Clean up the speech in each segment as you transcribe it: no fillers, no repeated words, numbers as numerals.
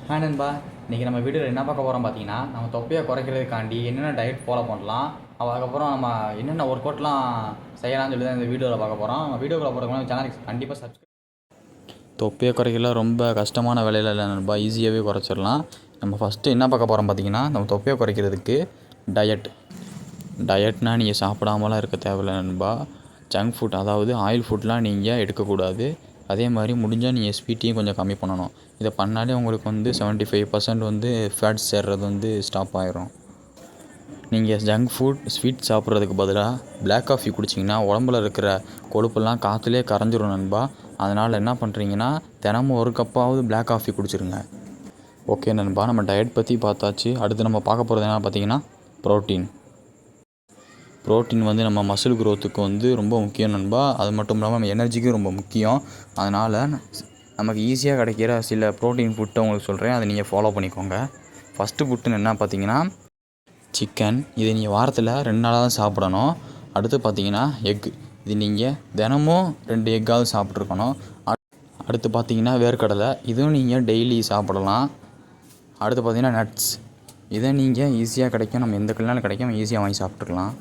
நண்பா, இன்றைக்கி நம்ம வீடியோவில் என்ன பார்க்க போகிறோம் பார்த்தீங்கன்னா, நம்ம தொப்பையை குறைக்கிறதுக்காண்டி என்னென்ன டயட் ஃபாலோ பண்ணலாம், அதுக்கப்புறம் நம்ம என்னென்ன ஒர்க் அவுட்லாம் செய்யலாம்னு சொல்லி தான் இந்த வீடியோவில் பார்க்க போகிறோம். நம்ம வீடியோக்குள்ள போகிறவங்க சேனலுக்கு கண்டிப்பாக சப்ஸ்கிரைப். தொப்பையை குறைக்கலாம் ரொம்ப கஷ்டமான வேலையில் இல்லை நண்பா, ஈஸியாகவே குறைச்சிடலாம். நம்ம ஃபஸ்ட்டு என்ன பார்க்க போகிறோம் பார்த்தீங்கன்னா, நம்ம தொப்பையை குறைக்கிறதுக்கு டயட்னால் நீங்கள் சாப்பிடாமலாம் இருக்க தேவையில்லை நண்பா. ஜங்க் ஃபுட், அதாவது ஆயில் ஃபுட்லாம் நீங்கள் எடுக்கக்கூடாது. அதே மாதிரி முடிஞ்சால் நீங்கள் ஸ்வீட்டையும் கொஞ்சம் கம்மி பண்ணணும். இதை பண்ணாலே உங்களுக்கு 75% ஃபேட்ஸ் சேர்றது ஸ்டாப் ஆயிரும். நீங்கள் ஜங்க் ஃபுட், ஸ்வீட் சாப்பிட்றதுக்கு பதிலாக பிளாக் காஃபி குடிச்சிங்கன்னா உடம்புல இருக்கிற கொழுப்பெல்லாம் காற்றுலேயே கரைஞ்சிரும் நண்பா. அதனால் என்ன பண்ணுறீங்கன்னா, தினமும் ஒரு கப்பாவது பிளாக் காஃபி குடிச்சிருங்க. ஓகே நண்பா, நம்ம டயட் பற்றி பார்த்தாச்சு. அடுத்து நம்ம பார்க்க போகிறது என்ன பார்த்தீங்கன்னா, ப்ரோட்டீன் நம்ம மசில் க்ரோத்துக்கு ரொம்ப முக்கியம் நண்பா. அது மட்டும் இல்லாமல் நம்ம எனர்ஜிக்கும் ரொம்ப முக்கியம். அதனால் நமக்கு ஈஸியாக கிடைக்கிற சில ப்ரோட்டீன் ஃபுட்டை உங்களுக்கு சொல்கிறேன், அதை நீங்கள் ஃபாலோ பண்ணிக்கோங்க. ஃபஸ்ட்டு ஃபுட்டுன்னு என்ன பார்த்தீங்கன்னா சிக்கன். இது நீங்கள் வாரத்தில் 2 நாளாக தான் சாப்பிடணும். அடுத்து பார்த்தீங்கன்னா எக். இது நீங்கள் தினமும் 2 எக்காவது சாப்பிட்ருக்கணும். அடுத்து பார்த்தீங்கன்னா வேர்க்கடலை. இதுவும் நீங்கள் டெய்லி சாப்பிடலாம். அடுத்து பார்த்தீங்கன்னா நட்ஸ். இதை நீங்கள் ஈஸியாக கிடைக்கும், நம்ம எந்த கல்யாணம் கிடைக்கும் ஈஸியாக வாங்கி சாப்பிட்டுக்கலாம்.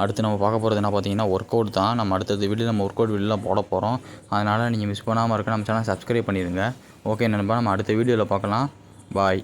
அடுத்து நம்ம பார்க்க போகிறது என்ன பார்த்தீங்கன்னா ஒர்க் அவுட் தான். நம்ம அடுத்தது வீடியோ நம்ம ஒர்க் அவுட் வீடியோலாம் போட போகிறோம். அதனால் நீங்கள் மிஸ் பண்ணாமல் இருக்க நம்ம சேனல் சப்ஸ்கிரைப் பண்ணிடுங்க. ஓகே நண்பா, நம்ம அடுத்த வீடியோவில் பார்க்கலாம். பாய்.